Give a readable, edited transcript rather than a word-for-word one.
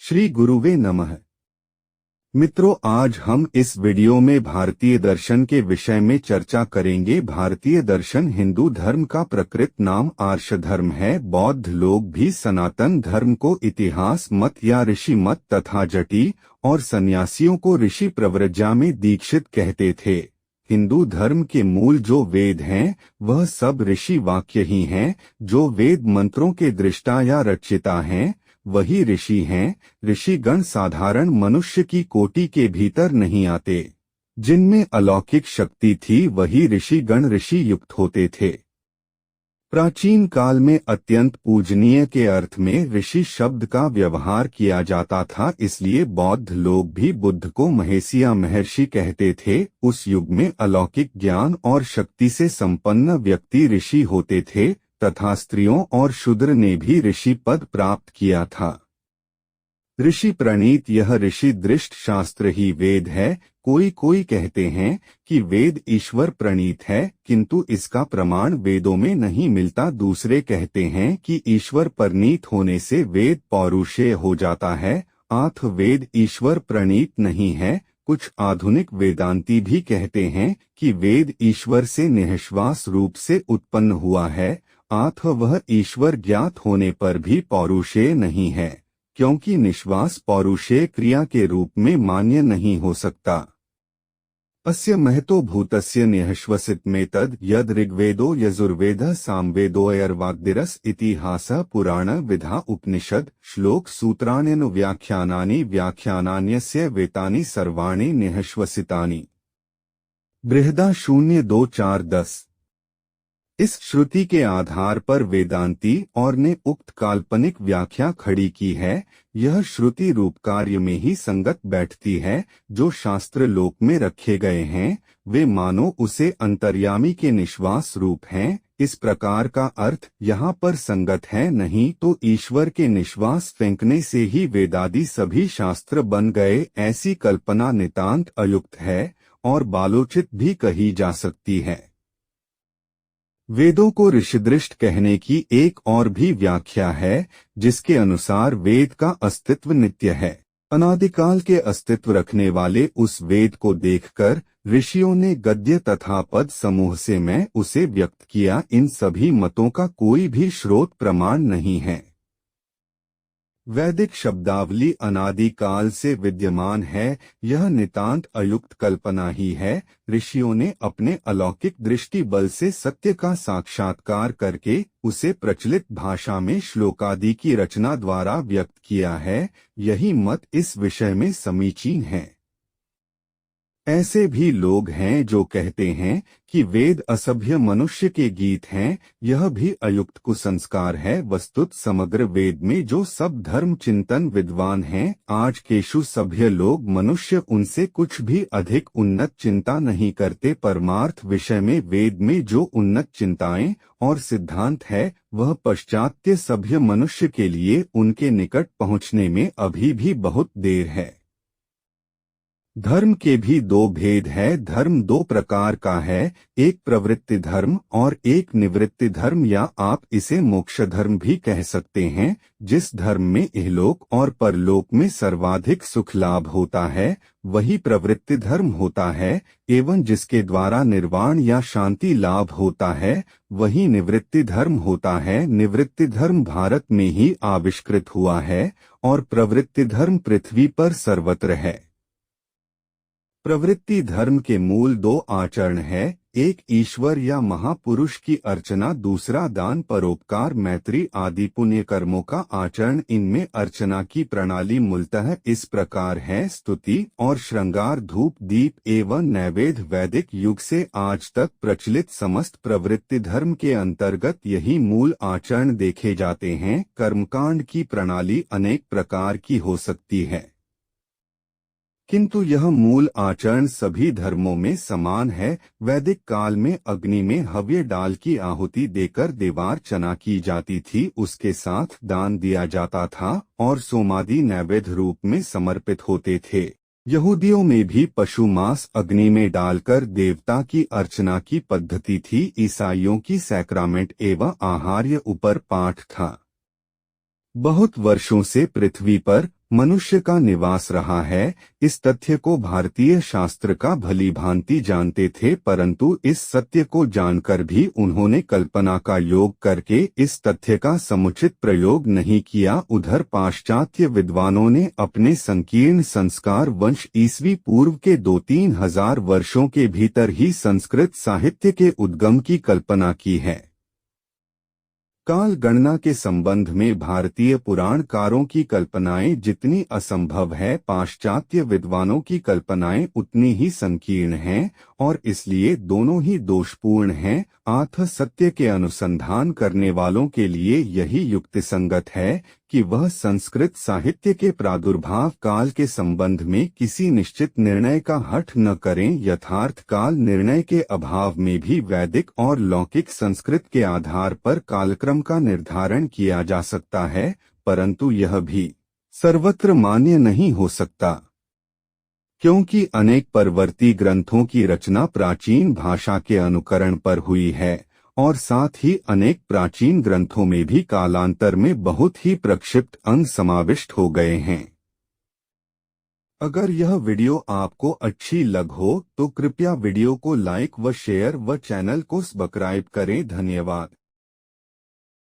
श्री गुरुवे नमः। मित्रों, आज हम इस वीडियो में भारतीय दर्शन के विषय में चर्चा करेंगे। भारतीय दर्शन हिंदू धर्म का प्रकृत नाम आर्ष धर्म है। बौद्ध लोग भी सनातन धर्म को इतिहास मत या ऋषि मत तथा जटी और सन्यासियों को ऋषि प्रव्रज्या में दीक्षित कहते थे। हिंदू धर्म के मूल जो वेद हैं वह सब ऋषि वाक्य ही हैं। जो वेद मंत्रों के दृष्टा या रचयिता हैं वही ऋषि हैं। ऋषिगण साधारण मनुष्य की कोटि के भीतर नहीं आते। जिनमें अलौकिक शक्ति थी वही ऋषिगण ऋषि युक्त होते थे। प्राचीन काल में अत्यंत पूजनीय के अर्थ में ऋषि शब्द का व्यवहार किया जाता था, इसलिए बौद्ध लोग भी बुद्ध को महेशिया महर्षि कहते थे। उस युग में अलौकिक ज्ञान और शक्ति से संपन्न व्यक्ति ऋषि होते थे तथा स्त्रियों और शूद्र ने भी ऋषि पद प्राप्त किया था। ऋषि प्रणीत यह ऋषि दृष्ट शास्त्र ही वेद है। कोई कहते हैं कि वेद ईश्वर प्रणीत है, किंतु इसका प्रमाण वेदों में नहीं मिलता। दूसरे कहते हैं कि ईश्वर प्रणीत होने से वेद पौरुषेय हो जाता है, आथ वेद ईश्वर प्रणीत नहीं है। कुछ आधुनिक वेदांती भी कहते हैं कि वेद ईश्वर से निःश्वास रूप से उत्पन्न हुआ है, आथ वह ईश्वर ज्ञात होने पर भी पौरुषेय नहीं है, क्योंकि निश्वास पौरुषेय क्रिया के रूप में मान्य नहीं हो सकता। अस्य महतो भूतस्य निःश्वसित में तद यद ऋग्वेदो यजुर्वेदः सामवेदोऽयर्वाग्दिरस इतिहासः पुराण विधा उपनिषद श्लोक सूत्राण्यनु व्याख्यानानि व्याख्यानान्यस्य वेतानि सर्वाणि निःश्वसितानि। बृहदा 02410। इस श्रुति के आधार पर वेदांती और ने उक्त काल्पनिक व्याख्या खड़ी की है। यह श्रुति रूप कार्य में ही संगत बैठती है। जो शास्त्र लोक में रखे गए हैं वे मानो उसे अंतर्यामी के निश्वास रूप हैं। इस प्रकार का अर्थ यहाँ पर संगत है, नहीं तो ईश्वर के निश्वास फेंकने से ही वेदादि सभी शास्त्र बन गए, ऐसी कल्पना नितांत अयुक्त है और बालोचित भी कही जा सकती है। वेदों को ऋषिदृष्ट कहने की एक और भी व्याख्या है, जिसके अनुसार वेद का अस्तित्व नित्य है। अनादिकाल के अस्तित्व रखने वाले उस वेद को देखकर ऋषियों ने गद्य तथा पद समूह से मैं उसे व्यक्त किया। इन सभी मतों का कोई भी स्रोत प्रमाण नहीं है। वैदिक शब्दावली अनादिकाल से विद्यमान है, यह नितांत अयुक्त कल्पना ही है। ऋषियों ने अपने अलौकिक दृष्टि बल से सत्य का साक्षात्कार करके उसे प्रचलित भाषा में श्लोकादि की रचना द्वारा व्यक्त किया है। यही मत इस विषय में समीचीन है। ऐसे भी लोग हैं जो कहते हैं कि वेद असभ्य मनुष्य के गीत हैं। यह भी अयुक्त कुसंस्कार है। वस्तुत समग्र वेद में जो सब धर्म चिंतन विद्वान हैं, आज केशु सभ्य लोग मनुष्य उनसे कुछ भी अधिक उन्नत चिंता नहीं करते। परमार्थ विषय में वेद में जो उन्नत चिंताएं और सिद्धांत है वह पश्चात्य सभ्य मनुष्य के लिए उनके निकट पहुँचने में अभी भी बहुत देर है। धर्म के भी दो भेद है। धर्म दो प्रकार का है, एक प्रवृत्ति धर्म और एक निवृत्ति धर्म, या आप इसे मोक्ष धर्म भी कह सकते हैं। जिस धर्म में इहलोक और परलोक में सर्वाधिक सुख लाभ होता है वही प्रवृत्ति धर्म होता है, एवं जिसके द्वारा निर्वाण या शांति लाभ होता है वही निवृत्ति धर्म होता है। निवृत्ति धर्म भारत में ही आविष्कृत हुआ है और प्रवृत्ति धर्म पृथ्वी पर सर्वत्र है। प्रवृत्ति धर्म के मूल दो आचरण है, एक ईश्वर या महापुरुष की अर्चना, दूसरा दान परोपकार मैत्री आदि पुण्य कर्मों का आचरण। इनमें अर्चना की प्रणाली मूलतः इस प्रकार है: स्तुति और श्रृंगार, धूप दीप एवं नैवेद्य। वैदिक युग से आज तक प्रचलित समस्त प्रवृत्ति धर्म के अंतर्गत यही मूल आचरण देखे जाते हैं। कर्मकांड की प्रणाली अनेक प्रकार की हो सकती है, किंतु यह मूल आचरण सभी धर्मों में समान है। वैदिक काल में अग्नि में हव्य डाल की आहुति देकर देवार्चना की जाती थी, उसके साथ दान दिया जाता था और सोमादि नैवेद्य रूप में समर्पित होते थे। यहूदियों में भी पशु मांस अग्नि में डालकर देवता की अर्चना की पद्धति थी। ईसाइयों की सैक्रामेंट एवं आहार्य ऊपर पाठ था। बहुत वर्षों से पृथ्वी पर मनुष्य का निवास रहा है। इस तथ्य को भारतीय शास्त्र का भली भांति जानते थे, परंतु इस सत्य को जानकर भी उन्होंने कल्पना का योग करके इस तथ्य का समुचित प्रयोग नहीं किया। उधर पाश्चात्य विद्वानों ने अपने संकीर्ण संस्कार वंश ईस्वी पूर्व के 2-3 हजार वर्षों के भीतर ही संस्कृत साहित्य के उद्गम की कल्पना की है। काल गणना के संबंध में भारतीय पुराणकारों की कल्पनाएं जितनी असंभव है, पाश्चात्य विद्वानों की कल्पनाएं उतनी ही संकीर्ण हैं और इसलिए दोनों ही दोषपूर्ण हैं। आथ सत्य के अनुसंधान करने वालों के लिए यही युक्तिसंगत है कि वह संस्कृत साहित्य के प्रादुर्भाव काल के संबंध में किसी निश्चित निर्णय का हठ न करें। यथार्थ काल निर्णय के अभाव में भी वैदिक और लौकिक संस्कृत के आधार पर कालक्रम का निर्धारण किया जा सकता है, परंतु यह भी सर्वत्र मान्य नहीं हो सकता, क्योंकि अनेक परवर्ती ग्रंथों की रचना प्राचीन भाषा के अनुकरण पर हुई है और साथ ही अनेक प्राचीन ग्रंथों में भी कालांतर में बहुत ही प्रक्षिप्त अंग समाविष्ट हो गए हैं। अगर यह वीडियो आपको अच्छी लग हो तो कृपया वीडियो को लाइक व शेयर व चैनल को सब्सक्राइब करें। धन्यवाद।